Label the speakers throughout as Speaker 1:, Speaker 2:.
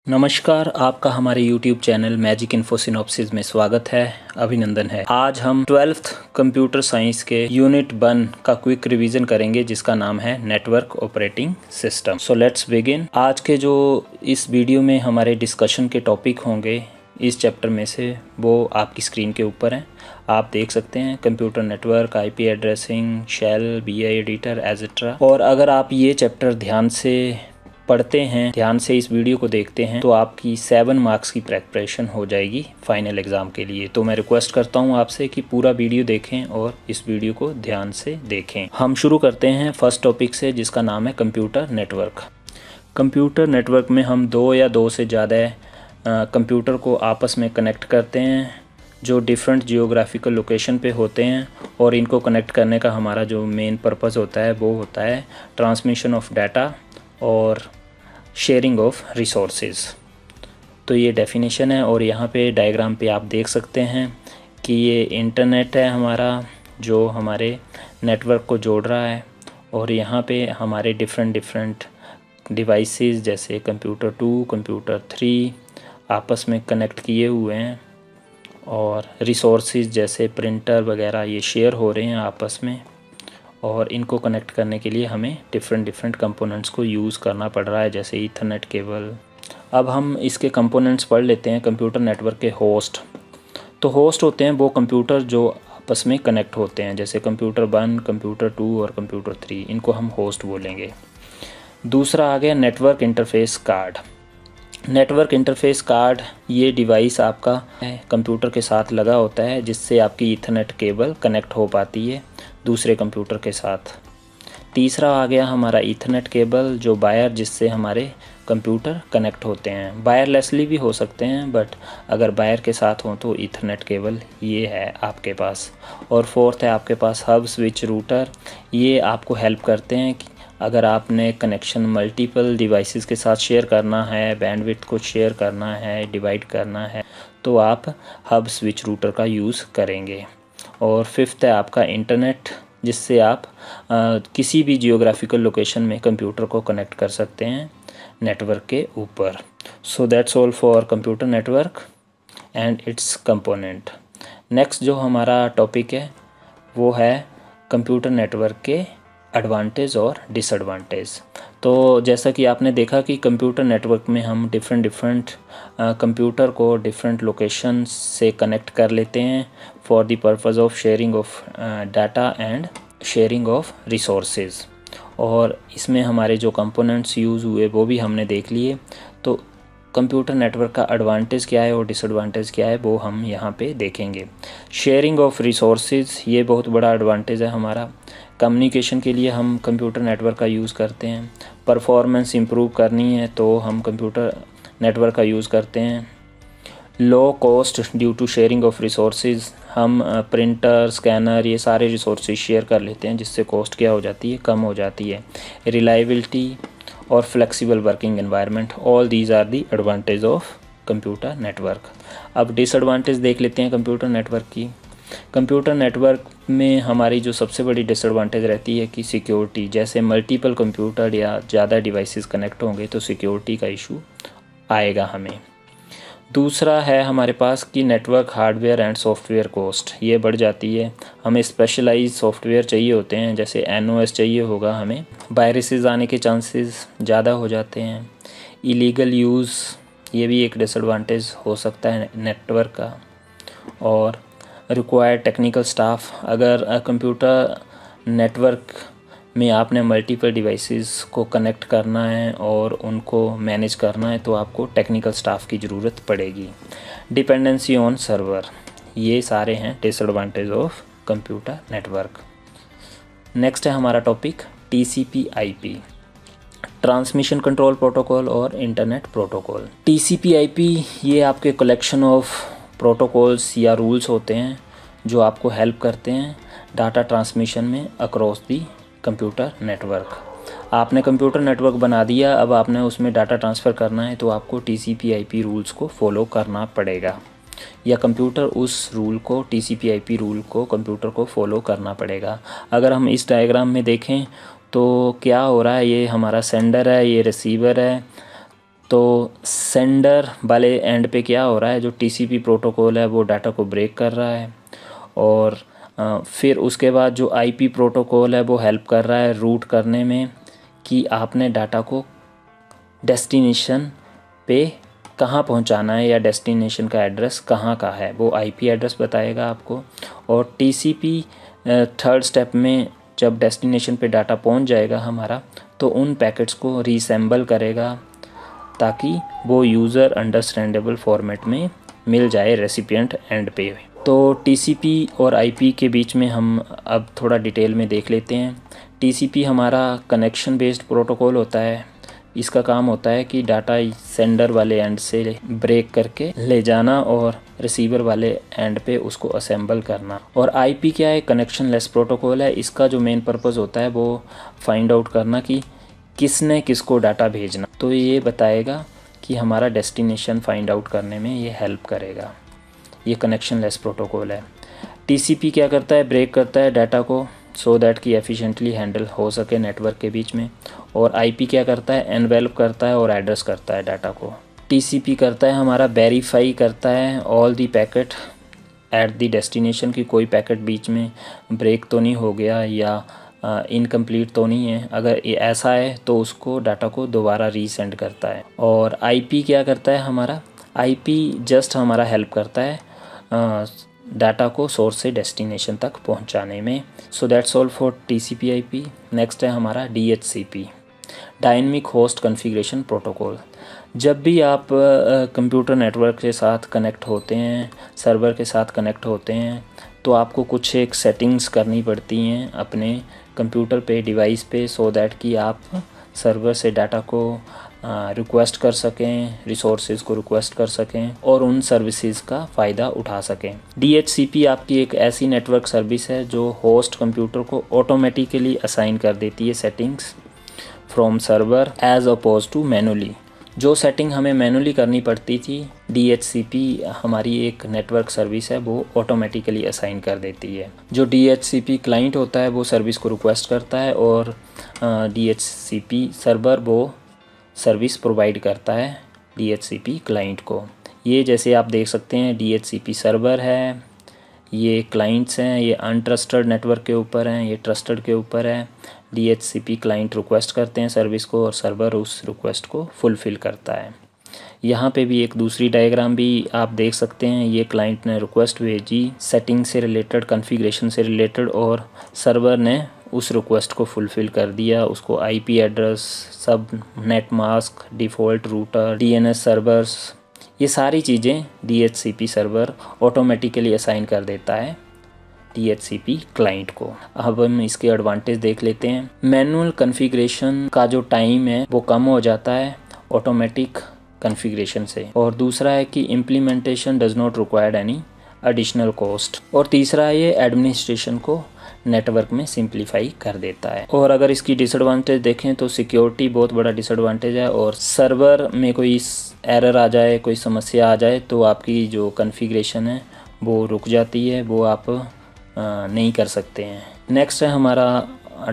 Speaker 1: नमस्कार, आपका हमारे YouTube channel magic info synopsis में स्वागत है। अभिनंदन है। आज हम 12th कंप्यूटर साइंस के यूनिट 1 का क्विक रिवीजन करेंगे जिसका नाम है network operating system. So let's begin. आज के जो इस वीडियो में हमारे डिस्कशन के टॉपिक होंगे इस चैप्टर में से वो आपकी स्क्रीन के ऊपर हैं, आप देख सकते हैं। Computer network, IP addressing, shell, BI editor etcetera. और अगर आप ये चैप्टर ध्यान से पढ़ते हैं, ध्यान से इस वीडियो को देखते हैं तो आपकी 7 मार्क्स की प्रिपरेशन हो जाएगी फाइनल एग्ज़ाम के लिए। तो मैं रिक्वेस्ट करता हूं आपसे कि पूरा वीडियो देखें और इस वीडियो को ध्यान से देखें। हम शुरू करते हैं फर्स्ट टॉपिक से जिसका नाम है कंप्यूटर नेटवर्क। कंप्यूटर नेटवर्क में हम 2 या 2 से ज़्यादा कंप्यूटर को आपस में कनेक्ट करते हैं जो डिफरेंट जियोग्राफिकल लोकेशन पे होते हैं, और इनको कनेक्ट करने का हमारा जो मेन पर्पज़ होता है वो होता है ट्रांसमिशन ऑफ डाटा और शेयरिंग ऑफ रिसोर्सेज। तो ये डेफिनेशन है, और यहाँ पे डायग्राम पे आप देख सकते हैं कि ये इंटरनेट है हमारा जो हमारे नेटवर्क को जोड़ रहा है, और यहाँ पे हमारे डिफरेंट डिवाइसेस जैसे कंप्यूटर 2, कंप्यूटर 3 आपस में कनेक्ट किए हुए हैं, और रिसोर्सेज जैसे प्रिंटर वगैरह ये शेयर हो रहे हैं आपस में, और इनको कनेक्ट करने के लिए हमें डिफरेंट कंपोनेंट्स को यूज़ करना पड़ रहा है जैसे ईथरनेट केबल। अब हम इसके कंपोनेंट्स पढ़ लेते हैं। कंप्यूटर नेटवर्क के होस्ट। तो होस्ट होते हैं वो कंप्यूटर जो आपस में कनेक्ट होते हैं, जैसे कंप्यूटर 1, कंप्यूटर 2 और कंप्यूटर 3, इनको हम होस्ट बोलेंगे। दूसरा आ गया network interface card. Network interface card ये डिवाइस आपका कंप्यूटर के साथ लगा होता है जिससे आपकी ईथरनेट केबल कनेक्ट हो पाती है दूसरे कंप्यूटर के साथ। तीसरा आ गया हमारा ईथरनेट केबल जो वायर जिससे हमारे कंप्यूटर कनेक्ट होते हैं। वायरलेसली भी हो सकते हैं, बट अगर वायर के साथ हो तो ईथरनेट केबल ये है आपके पास। और फोर्थ है आपके पास हब स्विच रूटर। ये आपको हेल्प करते हैं कि अगर आपने कनेक्शन मल्टीपल डिवाइसेस के साथ शेयर करना है, बैंडविड्थ को शेयर करना है, डिवाइड करना है, तो आप हब स्विच रूटर का यूज़ करेंगे। और फिफ्थ है आपका इंटरनेट जिससे आप किसी भी जियोग्राफिकल लोकेशन में कंप्यूटर को कनेक्ट कर सकते हैं नेटवर्क के ऊपर। So that's all for computer network and it's component. Next जो हमारा टॉपिक है वो है कंप्यूटर नेटवर्क के एडवांटेज और डिसएडवांटेज। तो जैसा कि आपने देखा कि कंप्यूटर नेटवर्क में हम डिफरेंट कंप्यूटर को डिफरेंट लोकेशन से कनेक्ट कर लेते हैं for the purpose of sharing of data and sharing of resources. और इसमें हमारे जो कंपोनेंट्स यूज़ हुए वो भी हमने देख लिए। तो कंप्यूटर नेटवर्क का एडवांटेज क्या है और डिसएडवांटेज क्या है वो हम यहाँ पे देखेंगे। शेयरिंग ऑफ रिसोर्सेज ये बहुत बड़ा एडवांटेज है हमारा। कम्युनिकेशन के लिए हम कंप्यूटर नेटवर्क का यूज़ करते हैं। परफॉर्मेंस इम्प्रूव करनी है तो हम कंप्यूटर नेटवर्क का यूज़ करते हैं। Low cost due to sharing of resources, हम प्रिंटर, स्कैनर ये सारे रिसोर्सेज शेयर कर लेते हैं जिससे कॉस्ट क्या हो जाती है, कम हो जाती है। रिलायबिलिटी और flexible working environment, all these are the advantage of computer network. अब डिसएडवांटेज देख लेते हैं कंप्यूटर नेटवर्क की। कंप्यूटर नेटवर्क में हमारी जो सबसे बड़ी डिसएडवांटेज रहती है कि सिक्योरिटी, जैसे मल्टीपल कंप्यूटर या ज़्यादा डिवाइसेस कनेक्ट होंगे तो सिक्योरिटी का इशू आएगा हमें। दूसरा है हमारे पास कि network hardware and software cost ये बढ़ जाती है। हमें स्पेशलाइज सॉफ्टवेयर चाहिए होते हैं, जैसे NOS चाहिए होगा हमें। वायरसेस आने के चांसेस ज़्यादा हो जाते हैं। इलीगल यूज़ ये भी एक डिसएडवांटेज हो सकता है नेटवर्क का। और रिक्वायर्ड टेक्निकल स्टाफ, अगर कंप्यूटर नेटवर्क में आपने मल्टीपल डिवाइसेस को कनेक्ट करना है और उनको मैनेज करना है तो आपको टेक्निकल स्टाफ की ज़रूरत पड़ेगी। डिपेंडेंसी ऑन सर्वर, ये सारे हैं disadvantage of computer network. Next है हमारा topic TCP/IP, transmission control protocol और इंटरनेट प्रोटोकॉल। TCP/IP ये आपके कलेक्शन ऑफ प्रोटोकॉल्स या रूल्स होते हैं जो आपको हेल्प करते हैं डाटा ट्रांसमिशन में अक्रॉस दी कंप्यूटर नेटवर्क। आपने कंप्यूटर नेटवर्क बना दिया, अब आपने उसमें डाटा ट्रांसफ़र करना है तो आपको TCP/IP रूल्स को फॉलो करना पड़ेगा, या कंप्यूटर उस रूल को TCP/IP रूल को कंप्यूटर को फॉलो करना पड़ेगा। अगर हम इस डायग्राम में देखें तो क्या हो रहा है, ये हमारा सेंडर है, ये रिसीवर है, तो सेंडर वाले एंड पे क्या हो रहा है, जो टीसीपी प्रोटोकॉल है वो डाटा को ब्रेक कर रहा है, और फिर उसके बाद जो आईपी प्रोटोकॉल है वो हेल्प कर रहा है रूट करने में कि आपने डाटा को डेस्टिनेशन पे कहाँ पहुंचाना है या डेस्टिनेशन का एड्रेस कहाँ का है, वो आईपी एड्रेस बताएगा आपको। और टीसीपी थर्ड स्टेप में जब डेस्टिनेशन पे डाटा पहुंच जाएगा हमारा, तो उन पैकेट्स को रीअसेंबल करेगा ताकि वो यूज़र अंडरस्टैंडेबल फॉर्मेट में मिल जाए रेसिपिएंट एंड पे। तो टीसीपी और आईपी के बीच में हम अब थोड़ा डिटेल में देख लेते हैं। टीसीपी हमारा कनेक्शन बेस्ड प्रोटोकॉल होता है। इसका काम होता है कि डाटा सेंडर वाले एंड से ब्रेक करके ले जाना और रिसीवर वाले एंड पे उसको असेंबल करना। और आईपी क्या है, कनेक्शन लेस प्रोटोकॉल है। इसका जो मेन पर्पस होता है वो फाइंड आउट करना कि किसने किसको डाटा भेजना, तो ये बताएगा कि हमारा डेस्टिनेशन फाइंड आउट करने में ये हेल्प करेगा। ये कनेक्शन लेस प्रोटोकॉल है। टीसीपी क्या करता है, ब्रेक करता है डाटा को सो दैट कि एफिशिएंटली हैंडल हो सके नेटवर्क के बीच में। और आईपी क्या करता है, एनवेल्प करता है और एड्रेस करता है डाटा को। टीसीपी करता है हमारा वेरीफाई करता है all the packet at the destination, की कोई पैकेट बीच में ब्रेक तो नहीं हो गया या इनकम्प्लीट तो नहीं है। अगर ये ऐसा है तो उसको डाटा को दोबारा रीसेंड करता है। और आईपी क्या करता है हमारा, आईपी जस्ट हमारा हेल्प करता है डाटा को सोर्स से डेस्टिनेशन तक पहुंचाने में। So that's all for TCP IP. Next है हमारा DHCP, dynamic host configuration protocol. जब भी आप कंप्यूटर नेटवर्क के साथ कनेक्ट होते हैं, सर्वर के साथ कनेक्ट होते हैं, तो आपको कुछ एक सेटिंग्स करनी पड़ती हैं अपने कंप्यूटर पे, डिवाइस पे, सो दैट कि आप सर्वर से डाटा को रिक्वेस्ट कर सकें, रिसोर्सेज को रिक्वेस्ट कर सकें और उन सर्विसेज का फ़ायदा उठा सकें। डीएचसीपी आपकी एक ऐसी नेटवर्क सर्विस है जो होस्ट कंप्यूटर को ऑटोमेटिकली असाइन कर देती है settings from server as opposed to manually. जो सेटिंग हमें मैनुअली करनी पड़ती थी, डीएचसीपी हमारी एक नेटवर्क सर्विस है वो ऑटोमेटिकली असाइन कर देती है। जो डीएचसीपी क्लाइंट होता है वो सर्विस को रिक्वेस्ट करता है और डीएचसीपी सर्वर वो सर्विस प्रोवाइड करता है डीएचसीपी क्लाइंट को। ये जैसे आप देख सकते हैं डीएचसीपी सर्वर है, ये क्लाइंट्स हैं, ये अनट्रस्टेड नेटवर्क के ऊपर हैं, ये ट्रस्टेड के ऊपर है। डीएचसीपी क्लाइंट रिक्वेस्ट करते हैं सर्विस को और सर्वर उस रिक्वेस्ट को फुलफ़िल करता है। यहाँ पे भी एक दूसरी डायग्राम भी आप देख सकते हैं। ये क्लाइंट ने रिक्वेस्ट भेजी सेटिंग से रिलेटेड, कॉन्फ़िगरेशन से रिलेटेड, और सर्वर ने उस रिक्वेस्ट को फुलफ़िल कर दिया। उसको आईपी एड्रेस, सब net mask, default router, DNS servers, ये सारी चीज़ें डीएचसीपी सर्वर ऑटोमेटिकली असाइन कर देता है डीएचसीपी क्लाइंट को। अब हम इसके एडवांटेज देख लेते हैं। मैनुअल कॉन्फ़िगरेशन का जो टाइम है वो कम हो जाता है ऑटोमेटिक कॉन्फ़िगरेशन से। और दूसरा है कि implementation does not required any additional cost. और तीसरा है ये एडमिनिस्ट्रेशन को नेटवर्क में सिंप्लीफाई कर देता है। और अगर इसकी डिसएडवांटेज देखें तो सिक्योरिटी बहुत बड़ा डिसएडवांटेज है, और सर्वर में कोई एरर आ जाए, कोई समस्या आ जाए तो आपकी जो कॉन्फ़िगरेशन है वो रुक जाती है, वो आप नहीं कर सकते हैं। नेक्स्ट है हमारा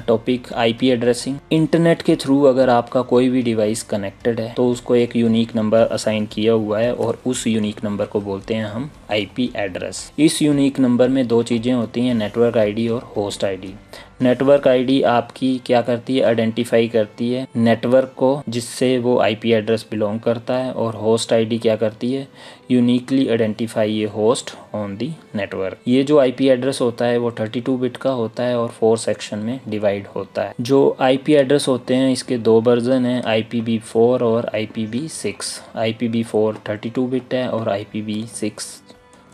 Speaker 1: टॉपिक आईपी एड्रेसिंग। इंटरनेट के थ्रू अगर आपका कोई भी डिवाइस कनेक्टेड है तो उसको एक यूनिक नंबर असाइन किया हुआ है और उस यूनिक नंबर को बोलते हैं हम आईपी एड्रेस। इस यूनिक नंबर में दो चीज़ें होती हैं, नेटवर्क आईडी और होस्ट आईडी। नेटवर्क आईडी आपकी क्या करती है, आइडेंटिफाई करती है नेटवर्क को जिससे वो आईपी एड्रेस बिलोंग करता है, और होस्ट आईडी क्या करती है, यूनिकली आइडेंटिफाई ये होस्ट ऑन दी नेटवर्क। ये जो आईपी एड्रेस होता है वो 32 बिट का होता है और 4 सेक्शन में डिवाइड होता है। जो आईपी एड्रेस होते हैं इसके दो वर्जन हैं, IPv4 और IPv6। IPv4 32 बिट है और IPv6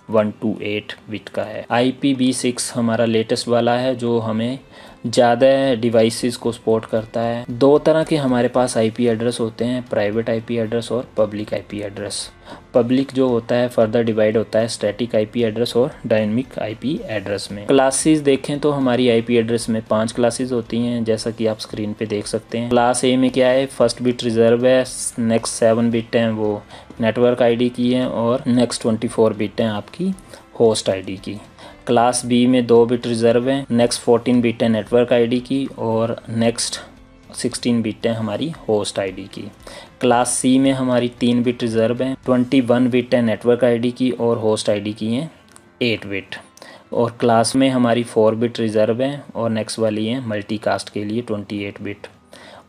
Speaker 1: 128 बिट का है। IPv6 हमारा लेटेस्ट वाला है जो हमें ज़्यादा डिवाइसेस को सपोर्ट करता है। दो तरह के हमारे पास आईपी एड्रेस होते हैं, प्राइवेट आईपी एड्रेस और पब्लिक आईपी एड्रेस। पब्लिक जो होता है फर्दर डिवाइड होता है स्टैटिक आईपी एड्रेस और डायनेमिक आईपी एड्रेस में। क्लासेस देखें तो हमारी आईपी एड्रेस में 5 क्लासेस होती हैं, जैसा कि आप स्क्रीन पे देख सकते हैं। क्लास ए में क्या है, फर्स्ट बिट रिजर्व है, नेक्स्ट 7 बिट हैं वो नेटवर्क आईडी की हैं और नेक्स्ट 24 बिट हैं आपकी होस्ट आईडी की। क्लास बी में 2 बिट रिजर्व है, नेक्स्ट 14 बिट है नेटवर्क आईडी की और नेक्स्ट 16 बिट है हमारी होस्ट आईडी की। क्लास सी में हमारी 3 बिट रिज़र्व है, 21 बिट है नेटवर्क आईडी की और होस्ट आईडी की है 8 बिट। और क्लास में हमारी 4 बिट रिज़र्व है और नेक्स्ट वाली है मल्टीकास्ट के लिए 28 बिट।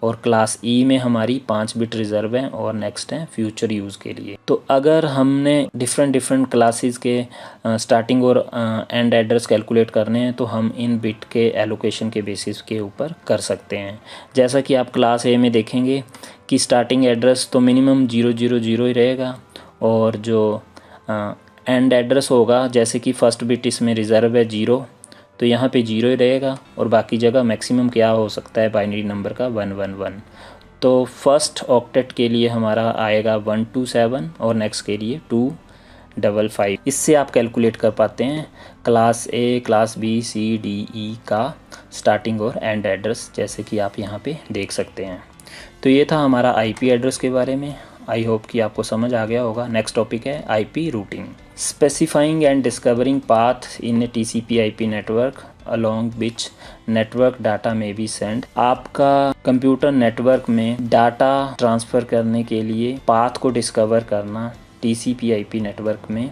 Speaker 1: और क्लास ई में हमारी 5 बिट रिज़र्व है और नेक्स्ट है फ्यूचर यूज़ के लिए। तो अगर हमने डिफरेंट क्लासेस के स्टार्टिंग और एंड एड्रेस कैलकुलेट करने हैं तो हम इन बिट के एलोकेशन के बेसिस के ऊपर कर सकते हैं। जैसा कि आप क्लास ए में देखेंगे कि स्टार्टिंग एड्रेस तो मिनिमम 000 ही रहेगा और जो एंड एड्रेस होगा, जैसे कि फर्स्ट बिट इसमें रिज़र्व है 0, तो यहाँ पे 0 ही रहेगा और बाकी जगह मैक्सिमम क्या हो सकता है बाइनरी नंबर का 111। तो फर्स्ट ऑक्टेट के लिए हमारा आएगा 127 और नेक्स्ट के लिए 255। इससे आप कैलकुलेट कर पाते हैं class A, class B, C, D, E का स्टार्टिंग और एंड एड्रेस, जैसे कि आप यहाँ पे देख सकते हैं। तो ये था हमारा आईपी एड्रेस के बारे में। आई होप कि आपको समझ आ गया होगा। नेक्स्ट टॉपिक है IP routing. Specifying and discovering path in A TCP IP network along which network data में बी सेंड। आपका कंप्यूटर नेटवर्क में डाटा ट्रांसफ़र करने के लिए पाथ को डिस्कवर करना टीसीपी आईपी नेटवर्क में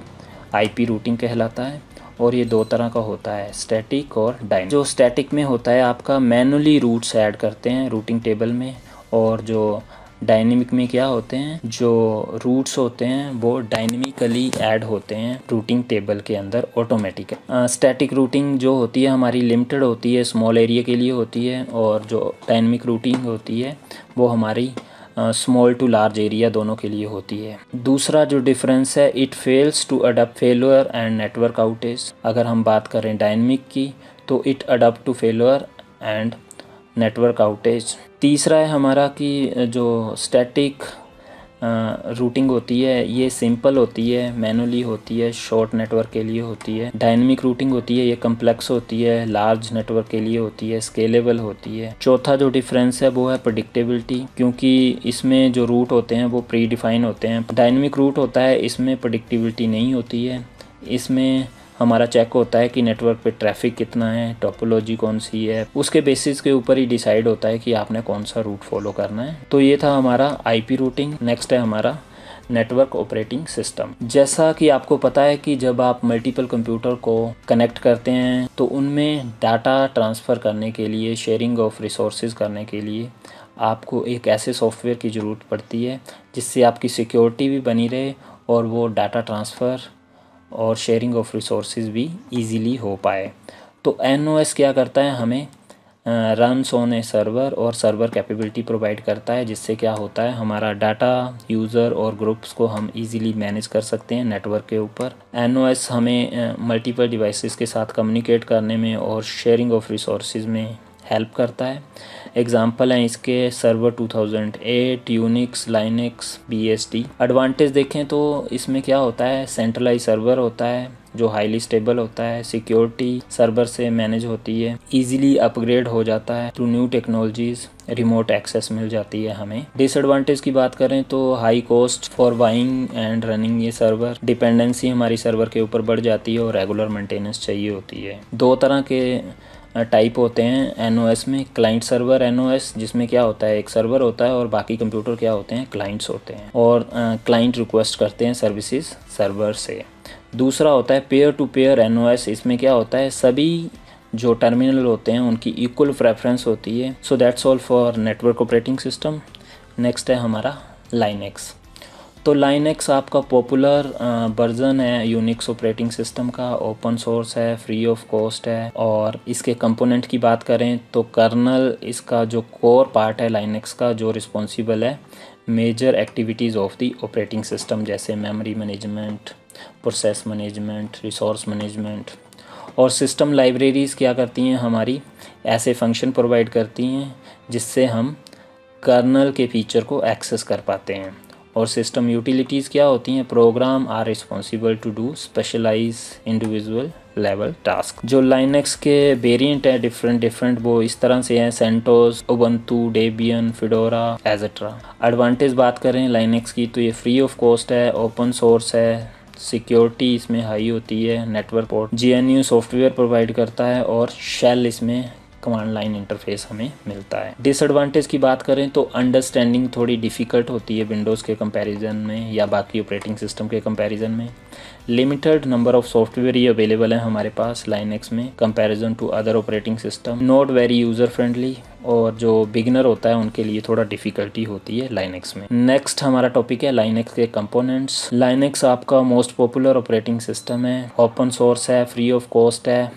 Speaker 1: आईपी रूटिंग कहलाता है। और ये 2 तरह का होता है, स्टैटिक और डायनेमिक। जो स्टैटिक में होता है आपका मैनुअली रूट्स ऐड करते हैं रूटिंग टेबल में, और जो डायनेमिक में क्या होते हैं, जो रूट्स होते हैं वो डायनेमिकली ऐड होते हैं रूटिंग टेबल के अंदर ऑटोमेटिक। स्टैटिक रूटिंग जो होती है हमारी लिमिटेड होती है, स्मॉल एरिया के लिए होती है, और जो डायनेमिक रूटिंग होती है वो हमारी स्मॉल टू लार्ज एरिया दोनों के लिए होती है। दूसरा जो डिफरेंस है, it fails to adopt failure and network outage. अगर हम बात करें डायनेमिक की तो it adopt to failure and network outage. तीसरा है हमारा कि जो स्टैटिक रूटिंग होती है ये सिंपल होती है, मैनुअली होती है, शॉर्ट नेटवर्क के लिए होती है। डायनेमिक रूटिंग होती है ये कम्प्लेक्स होती है, लार्ज नेटवर्क के लिए होती है, स्केलेबल होती है। चौथा जो डिफरेंस है वो है प्रेडिक्टेबिलिटी, क्योंकि इसमें जो रूट होते हैं वो प्री डिफाइन होते हैं। डायनेमिक रूट होता है इसमें प्रेडिक्टेबिलिटी नहीं होती है। इसमें हमारा चेक होता है कि नेटवर्क पे ट्रैफिक कितना है, टोपोलॉजी कौन सी है, उसके बेसिस के ऊपर ही डिसाइड होता है कि आपने कौन सा रूट फॉलो करना है। तो ये था हमारा आईपी रूटिंग। नेक्स्ट है हमारा नेटवर्क ऑपरेटिंग सिस्टम। जैसा कि आपको पता है कि जब आप मल्टीपल कंप्यूटर को कनेक्ट करते हैं तो उनमें डाटा ट्रांसफ़र करने के लिए, शेयरिंग ऑफ रिसोर्सेज करने के लिए आपको एक ऐसे सॉफ्टवेयर की ज़रूरत पड़ती है जिससे आपकी सिक्योरिटी भी बनी रहे और वो डाटा ट्रांसफ़र और शेयरिंग ऑफ रिसोर्सेज भी इजीली हो पाए। तो एनओएस क्या करता है, हमें रन्स ऑन ए सर्वर और सर्वर कैपेबिलिटी प्रोवाइड करता है, जिससे क्या होता है हमारा डाटा, यूज़र और ग्रुप्स को हम इजीली मैनेज कर सकते हैं नेटवर्क के ऊपर। एनओएस हमें मल्टीपल डिवाइसेस के साथ कम्युनिकेट करने में और शेयरिंग ऑफ रिसोर्सेज में हेल्प करता है। एग्जाम्पल हैं इसके server 2008, Unix, Linux, BSD. Advantage देखें तो इसमें क्या होता है, सेंट्रलाइज सर्वर होता है जो हाईली स्टेबल होता है, सिक्योरिटी सर्वर से मैनेज होती है, इजीली अपग्रेड हो जाता है through new technologies, remote access मिल जाती है हमें। डिसएडवांटेज की बात करें तो high cost for buying and running ये सर्वर, डिपेंडेंसी हमारी सर्वर के ऊपर बढ़ जाती है और रेगुलर मेंटेनेंस चाहिए होती है। 2 तरह के टाइप होते हैं एनओएस में, क्लाइंट सर्वर एनओएस, जिसमें क्या होता है एक सर्वर होता है और बाकी कंप्यूटर क्या होते हैं, क्लाइंट्स होते हैं, और क्लाइंट रिक्वेस्ट करते हैं सर्विसेज सर्वर से। दूसरा होता है पेयर टू पेयर एनओएस। इसमें क्या होता है सभी जो टर्मिनल होते हैं उनकी इक्वल प्रेफरेंस होती है। So that's all for network operating system. Next है हमारा लाइनक्स। तो लाइनक्स आपका पॉपुलर वर्जन है यूनिक्स ऑपरेटिंग सिस्टम का, ओपन सोर्स है, फ्री ऑफ कॉस्ट है। और इसके कंपोनेंट की बात करें तो कर्नल इसका जो कोर पार्ट है लाइनक्स का, जो रिस्पॉन्सिबल है major activities of the operating system, जैसे memory management, process management, resource management. और सिस्टम लाइब्रेरीज़ क्या करती हैं, हमारी ऐसे फंक्शन प्रोवाइड करती हैं जिससे हम कर्नल के फीचर को एक्सेस कर पाते हैं। और सिस्टम यूटिलिटीज़ क्या होती हैं, program are responsible to do specialise individual level task. जो लाइनक्स के वेरिएंट है डिफरेंट वो इस तरह से हैं, CentOS, Ubuntu, Debian, Fedora etcetera. Advantage बात करें लाइनक्स की तो ये फ्री ऑफ कॉस्ट है, ओपन सोर्स है, सिक्योरिटी इसमें हाई होती है, network port GNU software provide करता है और शेल इसमें कमांड लाइन इंटरफेस हमें मिलता है। डिसएडवांटेज की बात करें तो अंडरस्टैंडिंग थोड़ी डिफ़िकल्ट होती है विंडोज़ के कंपैरिजन में या बाकी ऑपरेटिंग सिस्टम के कंपैरिजन में। लिमिटेड नंबर ऑफ सॉफ्टवेयर ही अवेलेबल है हमारे पास लाइनक्स में comparison to other operating system. Not very user friendly, और जो बिगिनर होता है उनके लिए थोड़ा डिफ़िकल्टी होती है लाइनक्स में। नेक्स्ट हमारा टॉपिक है लाइनक्स के कंपोनेंट्स। लाइनक्स आपका मोस्ट पॉपुलर ऑपरेटिंग सिस्टम है, ओपन सोर्स है, फ्री ऑफ कॉस्ट है,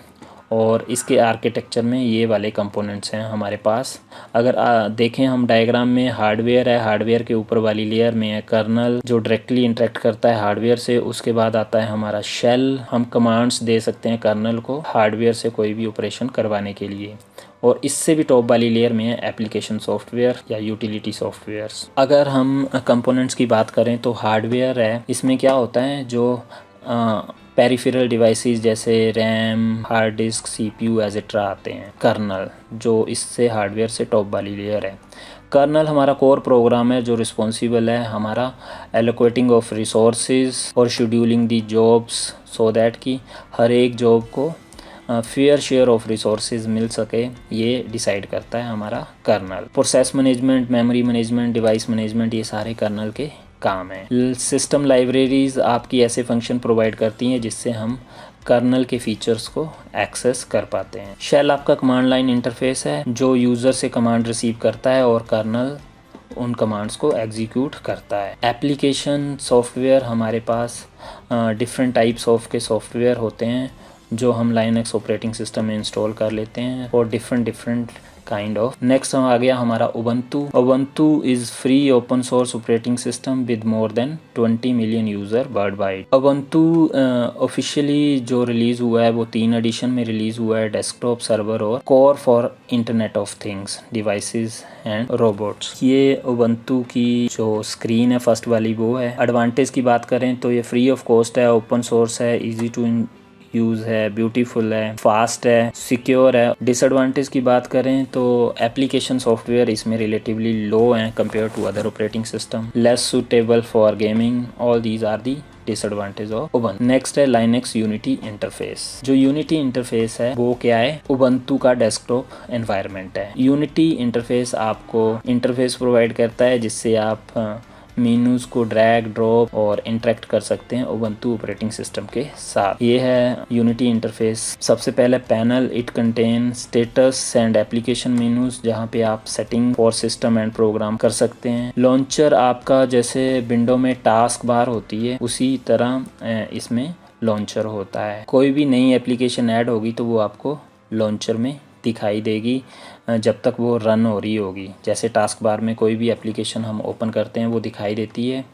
Speaker 1: और इसके आर्किटेक्चर में ये वाले कंपोनेंट्स हैं हमारे पास। अगर देखें हम डायग्राम में, हार्डवेयर है, हार्डवेयर के ऊपर वाली लेयर में है कर्नल जो डायरेक्टली इंटरेक्ट करता है हार्डवेयर से। उसके बाद आता है हमारा शेल, हम कमांड्स दे सकते हैं कर्नल को हार्डवेयर से कोई भी ऑपरेशन करवाने के लिए। और इससे भी टॉप वाली लेयर में है एप्लीकेशन सॉफ्टवेयर या यूटिलिटी सॉफ्टवेयर्स। अगर हम कंपोनेंट्स की बात करें तो हार्डवेयर है, इसमें क्या होता है जो पेरिफेरल डिवाइसेस जैसे रैम, हार्ड डिस्क, सीपीयू एजेट्रा आते हैं। कर्नल जो इससे हार्डवेयर से टॉप वाली लेयर है। कर्नल हमारा कोर प्रोग्राम है जो रिस्पॉन्सिबल है हमारा एलोकेटिंग ऑफ रिसोर्सेज और scheduling the jobs so that कि हर एक जॉब को फेयर शेयर ऑफ रिसोर्सेज मिल सके, ये डिसाइड करता है हमारा kernel. Process management, memory management, device management, ये सारे कर्नल के काम है। सिस्टम लाइब्रेरीज आपकी ऐसे फंक्शन प्रोवाइड करती हैं जिससे हम कर्नल के फीचर्स को एक्सेस कर पाते हैं। शेल आपका कमांड लाइन इंटरफेस है जो यूज़र से कमांड रिसीव करता है और कर्नल उन कमांड्स को एग्जीक्यूट करता है। एप्लीकेशन सॉफ्टवेयर हमारे पास डिफरेंट टाइप्स ऑफ के सॉफ्टवेयर होते हैं जो हम लाइनक्स ऑपरेटिंग सिस्टम में इंस्टॉल कर लेते हैं और डिफरेंट काइंड ऑफ। नेक्स्ट आ गया हमारा Ubuntu. Ubuntu is free open source operating system with more than 20 million user world wide. Ubuntu officially जो रिलीज़ हुआ है वो 3 एडिशन में रिलीज़ हुआ है, डेस्कटॉप, सर्वर और core for internet of things, devices and robots. ये उबंटू की जो स्क्रीन है फर्स्ट वाली वो है। एडवांटेज की बात करें तो ये फ्री ऑफ कॉस्ट है, ओपन सोर्स है, ईजी टू यूज़ है, ब्यूटीफुल है, फास्ट है, सिक्योर है। डिसएडवांटेज की बात करें तो एप्लीकेशन सॉफ्टवेयर इसमें रिलेटिवली लो हैं compare to other operating system, less suitable for gaming. All these are the disadvantage of Ubuntu. Next है लाइनक्स यूनिटी इंटरफेस। जो यूनिटी इंटरफेस है वो क्या है, उबंटू का डेस्कटॉप एनवायरनमेंट है। यूनिटी इंटरफेस आपको इंटरफेस प्रोवाइड करता है जिससे आप मेनूज को ड्रैग, ड्रॉप और इंटरेक्ट कर सकते हैं उबंटू ऑपरेटिंग सिस्टम के साथ। ये है यूनिटी इंटरफेस। सबसे पहले panel, it contain status and application menus जहाँ पे आप setting for system and program कर सकते हैं। लॉन्चर आपका जैसे विंडो में टास्क बार होती है उसी तरह इसमें लॉन्चर होता है। कोई भी नई एप्लीकेशन ऐड होगी तो वो आपको लॉन्चर में दिखाई देगी जब तक वो रन हो रही होगी। जैसे टास्क बार में कोई भी एप्लीकेशन हम ओपन करते हैं वो दिखाई देती है,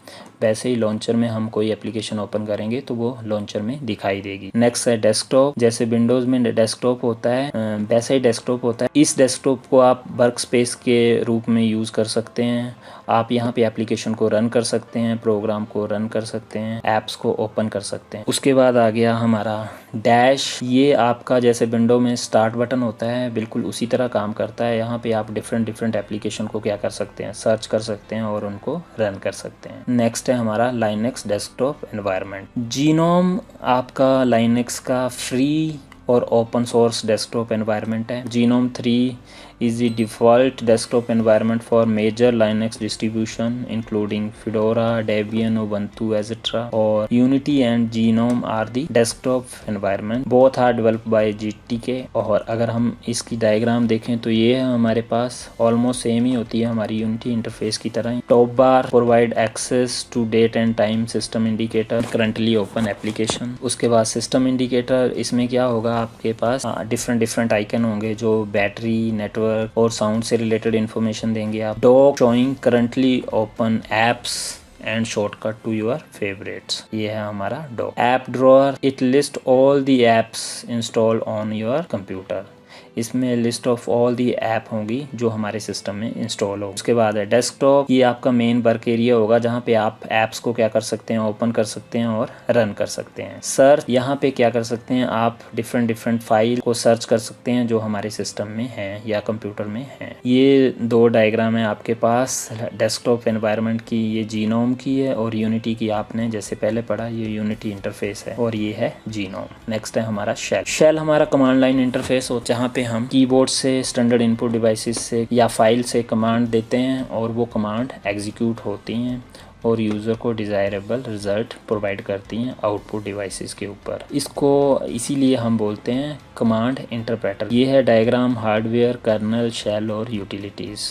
Speaker 1: वैसे ही लॉन्चर में हम कोई एप्लीकेशन ओपन करेंगे तो वो लॉन्चर में दिखाई देगी। नेक्स्ट है डेस्कटॉप। जैसे विंडोज़ में डेस्कटॉप होता है वैसे ही डेस्कटॉप होता है। इस डेस्कटॉप को आप वर्क स्पेस के रूप में यूज़ कर सकते हैं। आप यहाँ पे एप्लीकेशन को रन कर सकते हैं, प्रोग्राम को रन कर सकते हैं, ऐप्स को ओपन कर सकते हैं। उसके बाद आ गया हमारा डैश। ये आपका जैसे विंडो में स्टार्ट बटन होता है बिल्कुल उसी तरह काम करता है। यहाँ पे आप डिफरेंट एप्लीकेशन को क्या कर सकते हैं, सर्च कर सकते हैं और उनको रन कर सकते हैं। नेक्स्ट है हमारा लाइनक्स डेस्कटॉप एनवायरनमेंट। जीनोम आपका लाइनक्स का फ्री और ओपन सोर्स डेस्कटॉप एनवायरनमेंट है। Genome 3 is the default desktop environment for major Linux distribution including Fedora, Debian, Ubuntu, etc. or Unity and GNOME are the desktop environment. Both are developed by GTK। और अगर हम इसकी diagram देखें तो ये है हमारे पास ऑलमोस्ट सेम ही होती है हमारी यूनिटी इंटरफेस की तरह। Top bar provide access to date and time, system indicator, currently open application. उसके बाद सिस्टम इंडिकेटर, इसमें क्या होगा आपके पास डिफरेंट आइकन होंगे जो बैटरी, नेटवर्क और साउंड से रिलेटेड इंफॉर्मेशन देंगे। आप dock showing currently open apps and shortcut to your favourites. ये है हमारा dock. App drawer, it list all the apps install on your computer. इसमें list of all the app होंगी जो हमारे सिस्टम में इंस्टॉल हो। उसके बाद है डेस्कटॉप। ये आपका मेन वर्क एरिया होगा जहाँ पे आप ऐप्स को क्या कर सकते हैं, ओपन कर सकते हैं और रन कर सकते हैं। सर्च, यहाँ पे क्या कर सकते हैं आप डिफरेंट फाइल को सर्च कर सकते हैं जो हमारे सिस्टम में हैं या कंप्यूटर में हैं। ये 2 डायग्राम है आपके पास डेस्कटॉप एनवायरनमेंट की। ये जीनोम की है और यूनिटी की आपने जैसे पहले पढ़ा, ये यूनिटी इंटरफेस है और ये है जीनोम। नेक्स्ट है हमारा शेल। शेल हमारा कमांड लाइन इंटरफेस हो जहाँ पे पे हम कीबोर्ड से स्टैंडर्ड इनपुट डिवाइसेस से या फाइल से कमांड देते हैं और वो कमांड एग्जीक्यूट होती हैं और यूज़र को डिज़ायरेबल रिज़ल्ट प्रोवाइड करती हैं आउटपुट डिवाइसेस के ऊपर। इसको इसीलिए हम बोलते हैं कमांड इंटरप्रेटर। ये है डायग्राम हार्डवेयर, कर्नल, शेल और यूटिलिटीज़।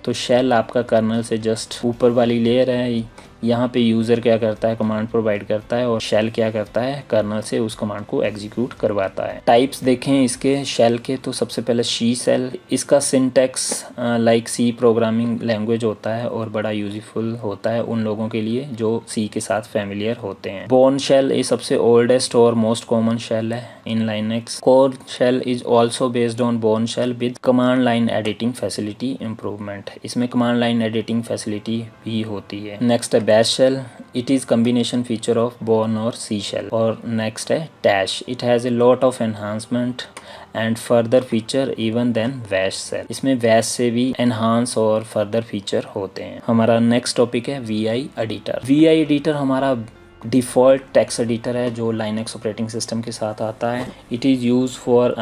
Speaker 1: तो शेल आपका कर्नल से जस्ट ऊपर वाली लेयर है, यहाँ पे यूज़र क्या करता है, कमांड प्रोवाइड करता है, और शेल क्या करता है, कर्नल से उस कमांड को एग्जीक्यूट करवाता है। टाइप्स देखें इसके शेल के, तो सबसे पहले शी शेल। इसका syntax like C programming language होता है और बड़ा यूजफुल होता है उन लोगों के लिए जो सी के साथ फेमिलियर होते हैं। बोर्न शेल ये सबसे ओल्डेस्ट और मोस्ट कॉमन शेल है in Linux. Korn shell is also based on Bourne shell with command line editing facility improvement. इसमें कमांड लाइन एडिटिंग फैसिलिटी भी होती है। नेक्स्ट है Bash shell, it is combination feature of Bourne और C shell. और next है dash, it has a lot of enhancement and further feature even than Bash shell. इसमें Bash से भी एनहांस और फर्दर फीचर होते हैं। हमारा नेक्स्ट टॉपिक है VI एडिटर। VI एडिटर हमारा डिफ़ॉल्ट टेक्स्ट एडिटर है जो लाइनेक्स ऑपरेटिंग सिस्टम के साथ आता है। It is use for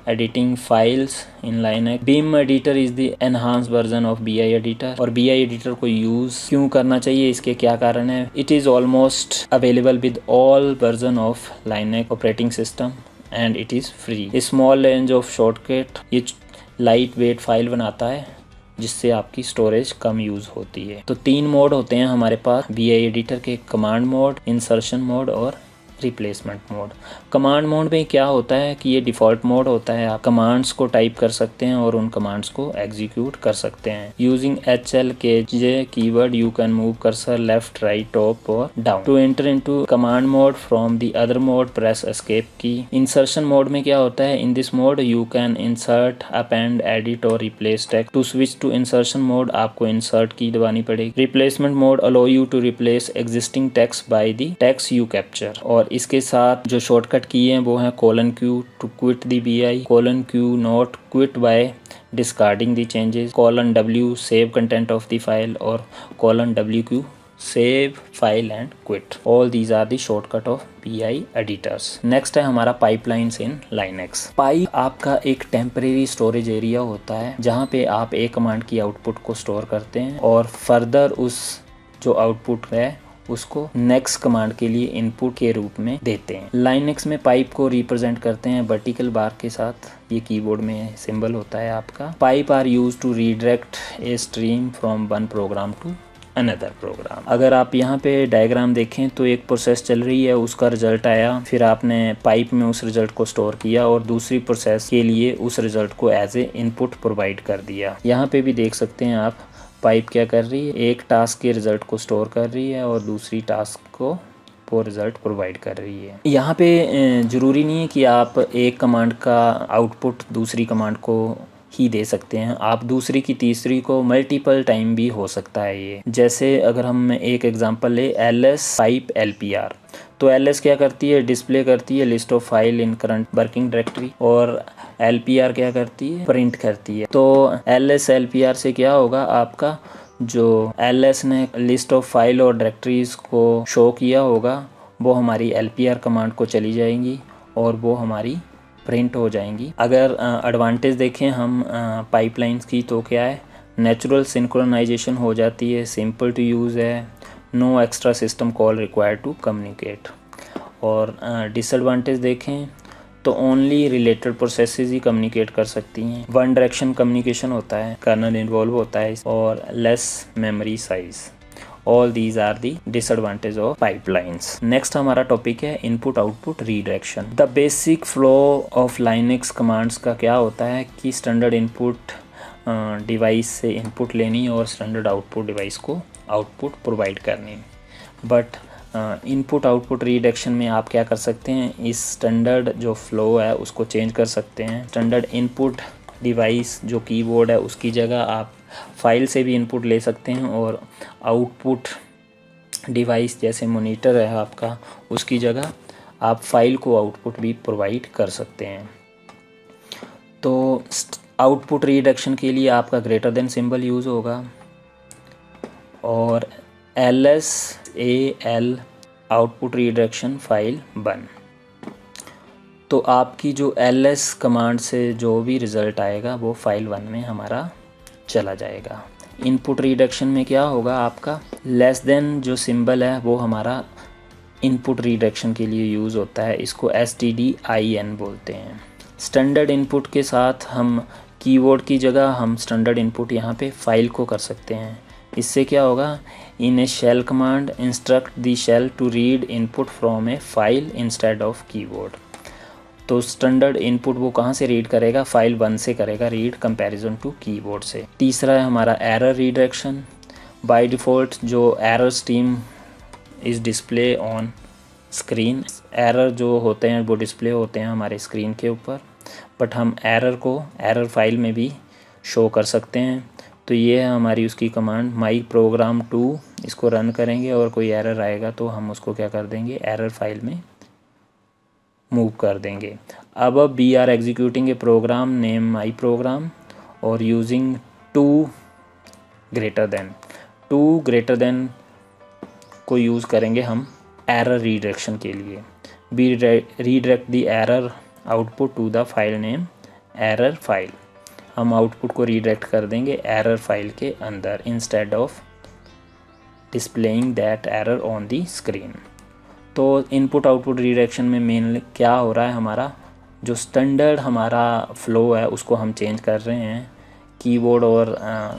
Speaker 1: editing files in Linux. Beam editor is the enhance version of BI editor. और BI एडिटर को यूज़ क्यों करना चाहिए, इसके क्या कारण है? It is almost available with all version of Linux operating system and it is free. A small range of shortcut, ये लाइट वेट फाइल बनाता है जिससे आपकी स्टोरेज कम यूज़ होती है। तो 3 मोड होते हैं हमारे पास VI एडिटर के, कमांड मोड, इंसर्शन मोड और रिप्लेसमेंट मोड। कमांड मोड में क्या होता है कि ये डिफ़ॉल्ट मोड होता है। आप कमांड्स को टाइप कर सकते हैं और उन कमांड्स को एग्जीक्यूट कर सकते हैं। Using HLKJ keyword you can move cursor left, right, top और down. To enter into command mode from the other mode press escape key. Insertion mode में क्या होता है, in this mode you can insert, append, edit और replace text. To switch to insertion mode आपको insert key दबानी पड़ेगी। Replacement mode allow you to replace existing text by the text you capture. और इसके साथ जो शॉर्टकट की है वो है :Q to quit the BI, :Q not quit by discarding the changes, :W save content of the file और :WQ save file and quit. All these are the shortcut of BI editors. Next है हमारा pipelines in Linux. Pipe आपका एक temporary storage area होता है जहाँ पे आप एक कमांड की आउटपुट को स्टोर करते हैं और फर्दर उस जो आउटपुट है उसको नेक्स्ट कमांड के लिए इनपुट के रूप में देते हैं। लाइनेक्स में पाइप को रिप्रेजेंट करते हैं वर्टिकल बार के साथ, ये कीबोर्ड में सिंबल होता है आपका। Pipe are use to redirect a stream from one program to another program. अगर आप यहाँ पे डायग्राम देखें तो एक प्रोसेस चल रही है, उसका रिजल्ट आया, फिर आपने पाइप में उस रिजल्ट को स्टोर किया और दूसरी प्रोसेस के लिए उस रिजल्ट को एज ए इनपुट प्रोवाइड कर दिया। यहाँ पे भी देख सकते हैं आप, पाइप क्या कर रही है, एक टास्क के रिजल्ट को स्टोर कर रही है और दूसरी टास्क को वो रिजल्ट प्रोवाइड कर रही है। यहाँ पे ज़रूरी नहीं है कि आप एक कमांड का आउटपुट दूसरी कमांड को ही दे सकते हैं, आप दूसरी की तीसरी को मल्टीपल टाइम भी हो सकता है ये। जैसे अगर हम एक एग्जांपल ले ls पाइप LPR, तो ls क्या करती है, डिस्प्ले करती है list of file in current working directory, और LPR क्या करती है, प्रिंट करती है। तो ls LPR से क्या होगा, आपका जो ls ने लिस्ट ऑफ फाइल और डायरेक्टरीज को शो किया होगा वो हमारी LPR कमांड को चली जाएंगी और वो हमारी प्रिंट हो जाएंगी। अगर एडवांटेज देखें हम पाइपलाइंस की तो क्या है, नेचुरल सिंक्रोनाइजेशन हो जाती है, सिंपल टू यूज़ है, no extra system call required to communicate. और डिसएडवांटेज देखें तो ओनली रिलेटेड प्रोसेसेस ही कम्युनिकेट कर सकती हैं, वन डायरेक्शन कम्युनिकेशन होता है, कर्नल इन्वॉल्व होता है और less memory size. All these are the disadvantage of pipelines. Next हमारा टॉपिक है input output redirection. The basic flow of Linux commands का क्या होता है कि स्टैंडर्ड इनपुट डिवाइस से इनपुट लेनी और स्टैंडर्ड आउटपुट डिवाइस को आउटपुट प्रोवाइड करनी। बट इनपुट आउटपुट रीडायरेक्शन में आप क्या कर सकते हैं, इस स्टैंडर्ड जो फ्लो है उसको चेंज कर सकते हैं। स्टैंडर्ड इनपुट डिवाइस जो कीबोर्ड है उसकी जगह आप फाइल से भी इनपुट ले सकते हैं और आउटपुट डिवाइस जैसे मॉनिटर है आपका, उसकी जगह आप फाइल को आउटपुट भी प्रोवाइड कर सकते हैं। तो आउटपुट रीडायरेक्शन के लिए आपका ग्रेटर देन सिंबल यूज़ होगा और LS, AL output redirection file 1। तो आपकी जो ls कमांड से जो भी रिज़ल्ट आएगा वो फाइल 1 में हमारा चला जाएगा। इनपुट रिडक्शन में क्या होगा, आपका लेस देन जो सिंबल है वो हमारा इनपुट रिडक्शन के लिए यूज़ होता है, इसको STDIN बोलते हैं। स्टैंडर्ड इनपुट के साथ हम कीवर्ड की जगह हम स्टैंडर्ड इनपुट यहाँ पे फाइल को कर सकते हैं। इससे क्या होगा, in a shell command instruct the shell to read input from a file instead of keyword. तो स्टैंडर्ड इनपुट वो कहाँ से रीड करेगा, फाइल 1 से करेगा रीड कंपैरिजन टू कीबोर्ड से। तीसरा है हमारा एरर रिडायरेक्शन। बाय डिफ़ॉल्ट जो error stream is display on screen, error जो होते हैं वो डिस्प्ले होते हैं हमारे स्क्रीन के ऊपर, बट हम एरर को एरर फाइल में भी शो कर सकते हैं। तो ये है हमारी उसकी कमांड माई प्रोग्राम 2, इसको रन करेंगे और कोई एरर आएगा तो हम उसको क्या कर देंगे, एरर फाइल में मूव कर देंगे। अब we are executing a program name my program और यूजिंग टू ग्रेटर देन को यूज़ करेंगे हम एरर रिडायरेक्शन के लिए। We redirect the error output to the file name error file. हम आउटपुट को रीडायरेक्ट कर देंगे एरर फाइल के अंदर instead of displaying that error on the screen. तो इनपुट आउटपुट रिडायरेक्शन में मेनली क्या हो रहा है, हमारा जो स्टैंडर्ड हमारा फ़्लो है उसको हम चेंज कर रहे हैं। कीबोर्ड और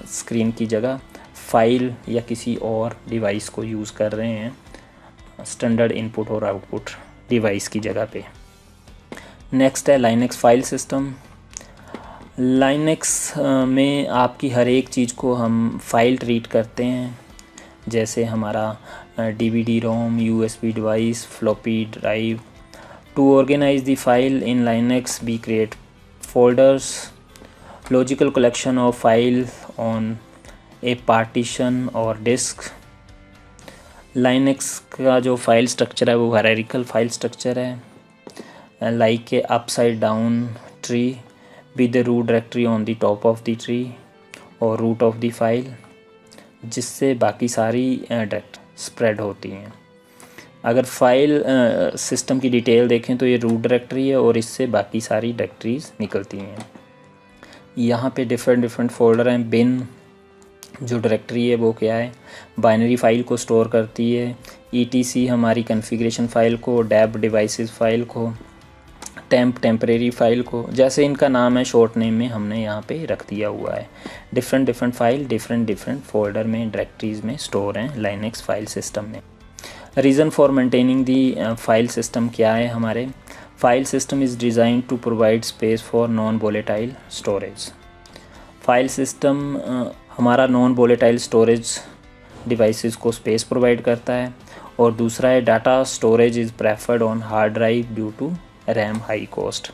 Speaker 1: स्क्रीन की जगह फाइल या किसी और डिवाइस को यूज़ कर रहे हैं स्टैंडर्ड इनपुट और आउटपुट डिवाइस की जगह पे। नेक्स्ट है लाइनेक्स फाइल सिस्टम। लाइनेक्स में आपकी हर एक चीज़ को हम फाइल ट्रीट करते हैं, जैसे हमारा DVD ROM, USB device, floppy drive. To organise the file in Linux we create folders, logical collection of file on a partition और डिस्क। लाइनेक्स का जो फाइल स्ट्रक्चर है वो हायरार्किकल फाइल स्ट्रक्चर है, like a upside down tree with the root directory on the top of the tree और root of the file, जिससे बाकी सारी डायरेक्ट स्प्रेड होती हैं। अगर फाइल सिस्टम की डिटेल देखें तो ये रूट डायरेक्टरी है और इससे बाकी सारी डायरेक्टरीज निकलती हैं। यहाँ पे डिफरेंट फोल्डर हैं। बिन जो डायरेक्टरी है वो क्या है, बाइनरी फाइल को स्टोर करती है। ETC हमारी कॉन्फ़िगरेशन फ़ाइल को, डेब डिवाइसेस फ़ाइल को, टेम्परेरी फ़ाइल को, जैसे इनका नाम है शॉर्ट नेम में हमने यहाँ पे रख दिया हुआ है। डिफरेंट फाइल डिफरेंट फोल्डर में डायरेक्टरीज़ में स्टोर हैं लाइनेक्स फाइल सिस्टम में। Reason for maintaining the file system क्या है, हमारे file system is design to provide space for non volatile storage. File system हमारा नॉन वोलेटाइल स्टोरेज डिवाइसेस को space provide करता है। और दूसरा है data storage is preferred on hard drive due to RAM high cost.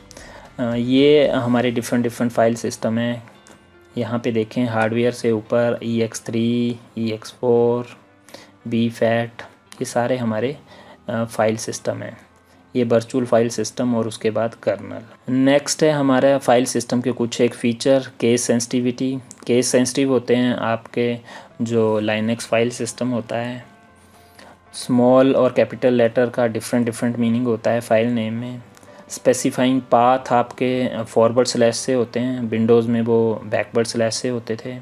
Speaker 1: ये हमारे different file system हैं। यहाँ पे देखें हार्डवेयर से ऊपर EX3, EX4, BFAT, ये सारे हमारे फाइल सिस्टम हैं। ये वर्चुअल फाइल सिस्टम और उसके बाद कर्नल। नेक्स्ट है हमारा फाइल सिस्टम के कुछ एक feature, case sensitivity. Case sensitive होते हैं आपके जो लाइनेक्स फाइल सिस्टम होता है। स्मॉल और कैपिटल लेटर का डिफरेंट मीनिंग होता है फाइल नेम में। स्पेसिफाइंग पाथ आपके फॉरवर्ड स्लैश से होते हैं, विंडोज़ में वो बैकवर्ड स्लैश से होते थे।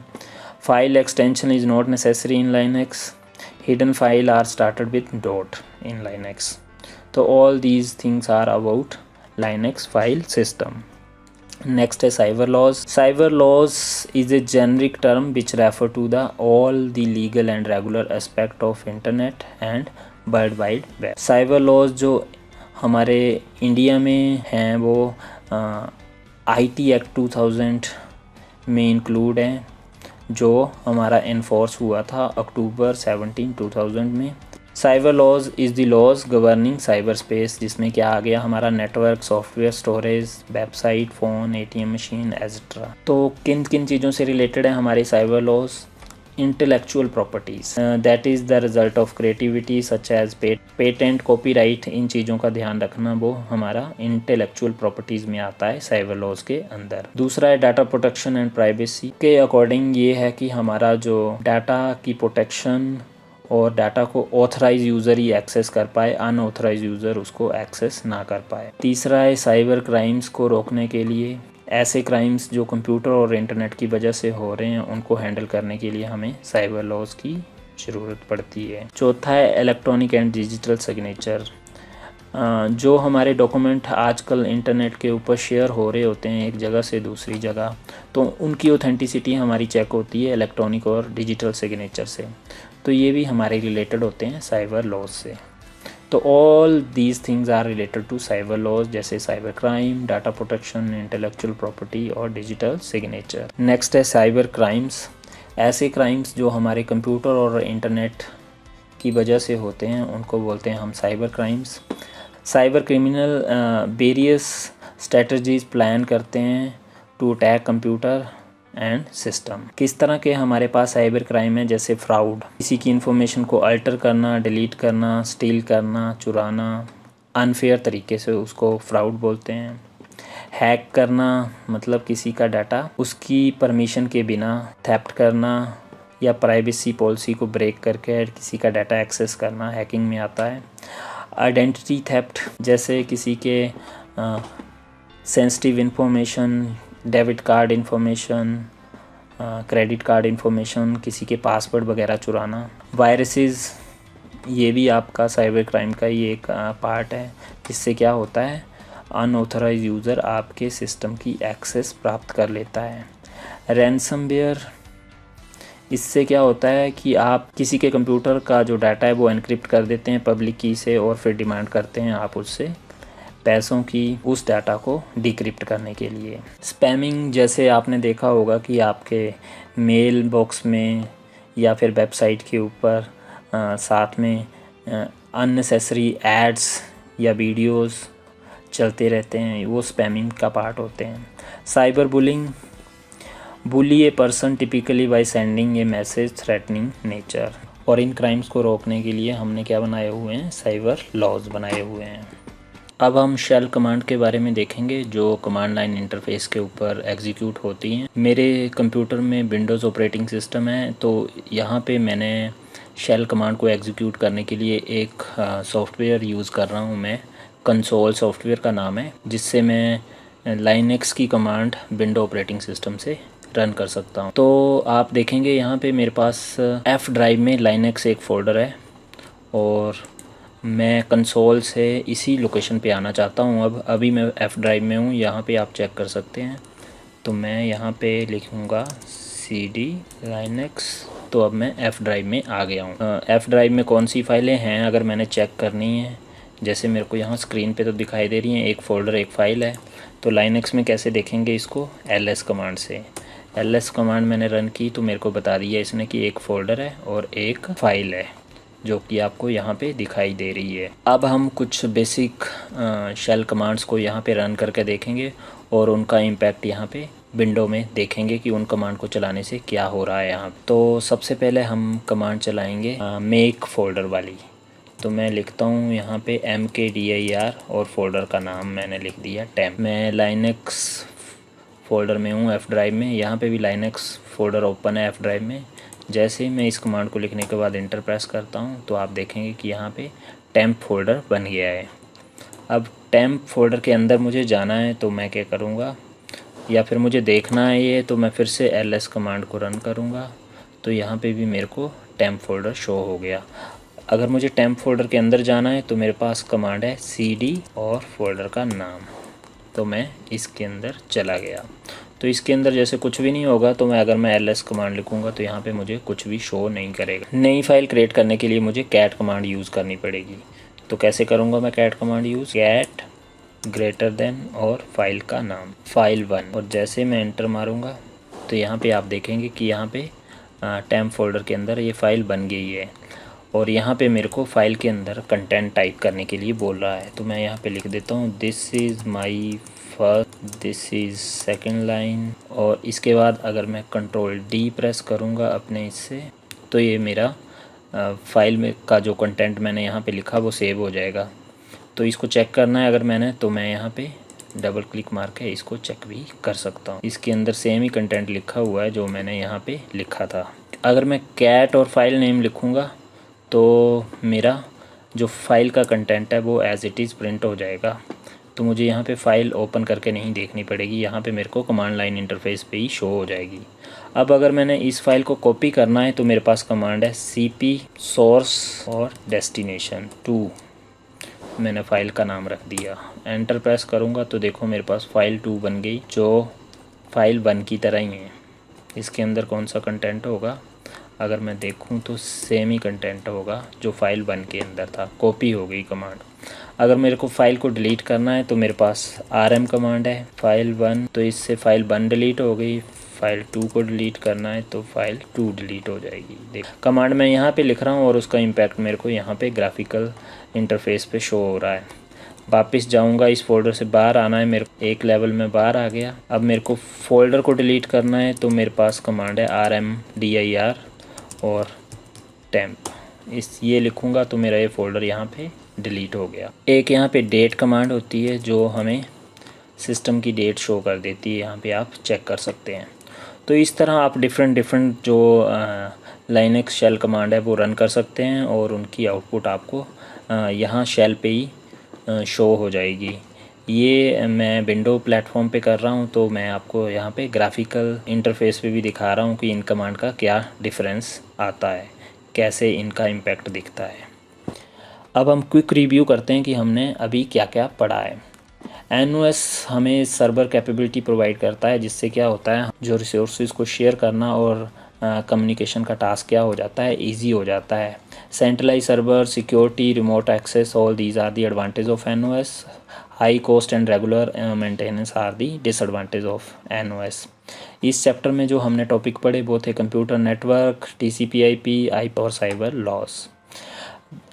Speaker 1: File extension is not necessary in Linux. Hidden file are started with dot in Linux. तो all these things are about Linux file system. Next है cyber laws. Cyber laws is a generic term which refer to the all the legal and regular aspect of internet and World Wide Web. Cyber laws जो हमारे India में हैं वो IT act 2000 में include हैं, जो हमारा इन्फोर्स हुआ था अक्टूबर 17, 2000 में। Cyber laws is the laws governing cyber space, जिसमें क्या आ गया हमारा network, software, storage, website, phone, ATM machine etcetera. तो किन किन चीज़ों से रिलेटेड है हमारे cyber laws? Intellectual properties, that is the result of creativity such as patent, copyright, इन चीज़ों का ध्यान रखना वो हमारा इंटेलेक्चुअल प्रॉपर्टीज़ में आता है साइबर लॉज के अंदर। दूसरा है डाटा प्रोटेक्शन एंड प्राइवेसी के अकॉर्डिंग ये है कि हमारा जो डाटा की प्रोटेक्शन और डाटा को ऑथराइज यूज़र ही एक्सेस कर पाए, अनऑथराइज यूज़र उसको एक्सेस ना कर पाए। तीसरा है साइबर क्राइम्स को रोकने के लिए, ऐसे क्राइम्स जो कंप्यूटर और इंटरनेट की वजह से हो रहे हैं उनको हैंडल करने के लिए हमें साइबर लॉज की ज़रूरत पड़ती है। चौथा है इलेक्ट्रॉनिक एंड डिजिटल सिग्नेचर। जो हमारे डॉक्यूमेंट आजकल इंटरनेट के ऊपर शेयर हो रहे होते हैं एक जगह से दूसरी जगह, तो उनकी ऑथेंटिसिटी हमारी चेक होती है इलेक्ट्रॉनिक और डिजिटल सिग्नेचर से। तो ये भी हमारे रिलेटेड होते हैं साइबर लॉज से। तो all these things are related to cyber laws, जैसे cyber crime, data protection, intellectual property और डिजिटल सिग्नेचर। नेक्स्ट है साइबर क्राइम्स। ऐसे क्राइम्स जो हमारे कंप्यूटर और इंटरनेट की वजह से होते हैं उनको बोलते हैं हम cyber crimes. Cyber criminal various strategies plan करते हैं to attack computer and system. किस तरह के हमारे पास साइबर क्राइम है, जैसे फ्रॉड, किसी की इन्फॉर्मेशन को अल्टर करना, डिलीट करना, स्टील करना, चुराना, अनफेयर तरीके से उसको फ्रॉड बोलते हैं। हैक करना मतलब किसी का डाटा उसकी परमिशन के बिना थेफ्ट करना या प्राइवेसी पॉलिसी को ब्रेक करके किसी का डाटा एक्सेस करना हैकिंग में आता है। आइडेंटिटी थेफ्ट, जैसे किसी के sensitive information, debit card information, credit card information, किसी के पासवर्ड वगैरह चुराना। वायरसेस, ये भी आपका साइबर क्राइम का ही एक पार्ट है, जिससे क्या होता है अनऑथराइज यूज़र आपके सिस्टम की एक्सेस प्राप्त कर लेता है। रैनसमवेयर, इससे क्या होता है कि आप किसी के कंप्यूटर का जो डाटा है वो एनक्रिप्ट कर देते हैं पब्लिक की से और फिर डिमांड करते हैं आप उससे पैसों की उस डाटा को डिक्रिप्ट करने के लिए। स्पैमिंग, जैसे आपने देखा होगा कि आपके मेल बॉक्स में या फिर वेबसाइट के ऊपर साथ में अननेसेसरी एड्स या वीडियोस चलते रहते हैं, वो स्पैमिंग का पार्ट होते हैं। Cyber bullying, bully a person typically by sending A message threatening nature. और इन क्राइम्स को रोकने के लिए हमने क्या बनाए हुए हैं, साइबर लॉज बनाए हुए हैं। अब हम शेल कमांड के बारे में देखेंगे जो कमांड लाइन इंटरफेस के ऊपर एग्जीक्यूट होती हैं। मेरे कंप्यूटर में विंडोज़ ऑपरेटिंग सिस्टम है, तो यहाँ पे मैंने शेल कमांड को एग्जीक्यूट करने के लिए एक सॉफ्टवेयर यूज़ कर रहा हूँ मैं। कंसोल सॉफ्टवेयर का नाम है, जिससे मैं लाइनक्स की कमांड विंडो ऑपरेटिंग सिस्टम से रन कर सकता हूँ। तो आप देखेंगे यहाँ पे मेरे पास एफ ड्राइव में लाइनक्स एक फ़ोल्डर है और मैं कंसोल से इसी लोकेशन पे आना चाहता हूँ। अब अभी मैं एफ ड्राइव में हूँ, यहाँ पे आप चेक कर सकते हैं। तो मैं यहाँ पे लिखूँगा cd linux, तो अब मैं एफ ड्राइव में आ गया हूँ। एफ ड्राइव में कौन सी फाइलें हैं अगर मैंने चेक करनी है, जैसे मेरे को यहाँ स्क्रीन पे तो दिखाई दे रही हैं, एक फ़ोल्डर एक फ़ाइल है। तो लाइनक्स में कैसे देखेंगे इसको, ls कमांड से। ls कमांड मैंने रन की तो मेरे को बता दिया इसने कि एक फ़ोल्डर है और एक फ़ाइल है, जो कि आपको यहाँ पे दिखाई दे रही है। अब हम कुछ बेसिक शेल कमांड्स को यहाँ पे रन करके देखेंगे और उनका इम्पैक्ट यहाँ पे विंडो में देखेंगे कि उन कमांड को चलाने से क्या हो रहा है यहाँ। तो सबसे पहले हम कमांड चलाएँगे मेक फ़ोल्डर वाली। तो मैं लिखता हूँ यहाँ पे mkdir और फोल्डर का नाम मैंने लिख दिया टेम्प। मैं लाइनक्स फ़ोल्डर में हूँ एफ ड्राइव में, यहाँ पे भी लाइनक्स फ़ोल्डर ओपन है एफ ड्राइव में। जैसे ही मैं इस कमांड को लिखने के बाद इंटर प्रेस करता हूँ तो आप देखेंगे कि यहाँ पे टेम्प फोल्डर बन गया है। अब टेम्प फोल्डर के अंदर मुझे जाना है तो मैं क्या करूँगा, या फिर मुझे देखना है ये, तो मैं फिर से ls कमांड को रन करूँगा। तो यहाँ पे भी मेरे को टेम्प फोल्डर शो हो गया। अगर मुझे टेम्प फोल्डर के अंदर जाना है तो मेरे पास कमांड है cd और फोल्डर का नाम, तो मैं इसके अंदर चला गया। तो इसके अंदर जैसे कुछ भी नहीं होगा, तो अगर मैं ls कमांड लिखूँगा तो यहाँ पे मुझे कुछ भी शो नहीं करेगा। नई फाइल क्रिएट करने के लिए मुझे कैट कमांड यूज़ करनी पड़ेगी। तो कैसे करूँगा मैं cat command use, cat greater than और फाइल का नाम file1, और जैसे मैं एंटर मारूँगा तो यहाँ पे आप देखेंगे कि यहाँ पे टेम्प फोल्डर के अंदर ये फ़ाइल बन गई है। और यहाँ पे मेरे को फ़ाइल के अंदर कंटेंट टाइप करने के लिए बोल रहा है, तो मैं यहाँ पे लिख देता हूँ this is my first, this is second line. और इसके बाद अगर मैं कंट्रोल D प्रेस करूँगा अपने इससे, तो ये मेरा फ़ाइल में का जो कंटेंट मैंने यहाँ पे लिखा वो सेव हो जाएगा। तो इसको चेक करना है अगर मैंने, तो मैं यहाँ पे डबल क्लिक मार के इसको चेक भी कर सकता हूँ। इसके अंदर सेम ही कंटेंट लिखा हुआ है जो मैंने यहाँ पे लिखा था। अगर मैं कैट और फाइल नेम लिखूँगा तो मेरा जो फाइल का कंटेंट है वो एज़ इट इज़ प्रिंट हो जाएगा। तो मुझे यहाँ पे फ़ाइल ओपन करके नहीं देखनी पड़ेगी, यहाँ पे मेरे को कमांड लाइन इंटरफेस पे ही शो हो जाएगी। अब अगर मैंने इस फाइल को कॉपी करना है तो मेरे पास कमांड है cp सोर्स और डेस्टिनेशन 2, मैंने फ़ाइल का नाम रख दिया। एंटर प्रेस करूँगा तो देखो मेरे पास फ़ाइल 2 बन गई, जो फ़ाइल 1 की तरह ही है। इसके अंदर कौन सा कंटेंट होगा, अगर मैं देखूं तो सेम ही कंटेंट होगा जो फ़ाइल 1 के अंदर था, कॉपी हो गई कमांड। अगर मेरे को फ़ाइल को डिलीट करना है तो मेरे पास rm कमांड है, फ़ाइल 1, तो इससे फ़ाइल 1 डिलीट हो गई। फ़ाइल 2 को डिलीट करना है तो फ़ाइल 2 डिलीट हो जाएगी। देख कमांड मैं यहाँ पे लिख रहा हूँ और उसका इम्पैक्ट मेरे को यहाँ पे ग्राफिकल इंटरफेस पे शो हो रहा है। वापस जाऊंगा, इस फोल्डर से बाहर आना है, मेरे एक लेवल में बाहर आ गया। अब मेरे को फ़ोल्डर को डिलीट करना है तो मेरे पास कमांड है rmdir और टेम्प, ये लिखूंगा तो मेरा ये फ़ोल्डर यहाँ पे डिलीट हो गया। एक यहाँ पे डेट कमांड होती है जो हमें सिस्टम की डेट शो कर देती है, यहाँ पे आप चेक कर सकते हैं। तो इस तरह आप डिफरेंट जो लाइनक्स शेल कमांड है वो रन कर सकते हैं और उनकी आउटपुट आपको यहाँ शेल पे ही शो हो जाएगी। ये मैं विंडो प्लेटफॉर्म पे कर रहा हूँ तो मैं आपको यहाँ पे ग्राफिकल इंटरफेस पे भी दिखा रहा हूँ कि इन कमांड का क्या डिफरेंस आता है, कैसे इनका इम्पैक्ट दिखता है। अब हम क्विक रिव्यू करते हैं कि हमने अभी क्या क्या पढ़ा है। NOS हमें सर्वर कैपेबिलिटी प्रोवाइड करता है, जिससे क्या होता है जो रिसोर्सेज को शेयर करना और कम्युनिकेशन का टास्क क्या हो जाता है, इजी हो जाता है। Centralise server, security, remote access, all these are the advantage of NOS। High cost and regular maintenance are the disadvantage of NOS। इस चैप्टर में जो हमने टॉपिक पढ़े वो थे कंप्यूटर नेटवर्क, TCP/IP, IP और साइबर लॉस।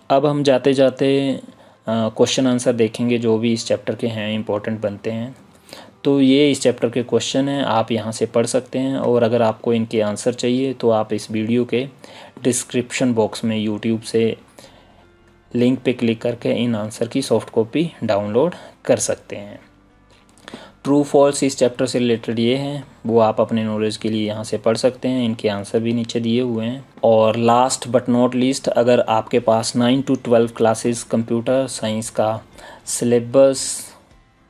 Speaker 1: अब हम जाते जाते क्वेश्चन आंसर देखेंगे जो भी इस चैप्टर के हैं, इंपॉर्टेंट बनते हैं। तो ये इस चैप्टर के क्वेश्चन हैं, आप यहाँ से पढ़ सकते हैं। और अगर आपको इनके आंसर चाहिए तो आप इस वीडियो के डिस्क्रिप्शन बॉक्स में यूट्यूब से लिंक पे क्लिक करके इन आंसर की सॉफ्ट कॉपी डाउनलोड कर सकते हैं। ट्रू फॉल्स इस चैप्टर से रिलेटेड ये हैं, वो आप अपने नॉलेज के लिए यहाँ से पढ़ सकते हैं, इनके आंसर भी नीचे दिए हुए हैं। और लास्ट बट नॉट लीस्ट, अगर आपके पास 9 to 12 क्लासेस कंप्यूटर साइंस का सिलेबस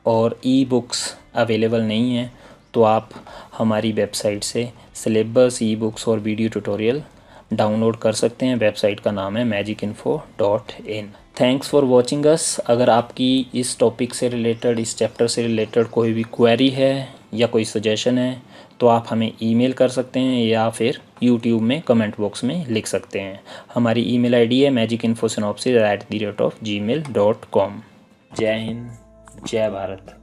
Speaker 1: और ई-बुक्स अवेलेबल नहीं है तो आप हमारी वेबसाइट से सिलेबस, ई-बुक्स और वीडियो ट्यूटोरियल डाउनलोड कर सकते हैं। वेबसाइट का नाम है magicinfo.in। Thanks for watching us. अगर आपकी इस टॉपिक से रिलेटेड, इस चैप्टर से रिलेटेड कोई भी क्वेरी है या कोई सजेशन है तो आप हमें ईमेल कर सकते हैं या फिर यूट्यूब में कमेंट बॉक्स में लिख सकते हैं। हमारी ईमेल आईडी है magicinfosynopsis@gmail.com। जय हिंद, जय भारत।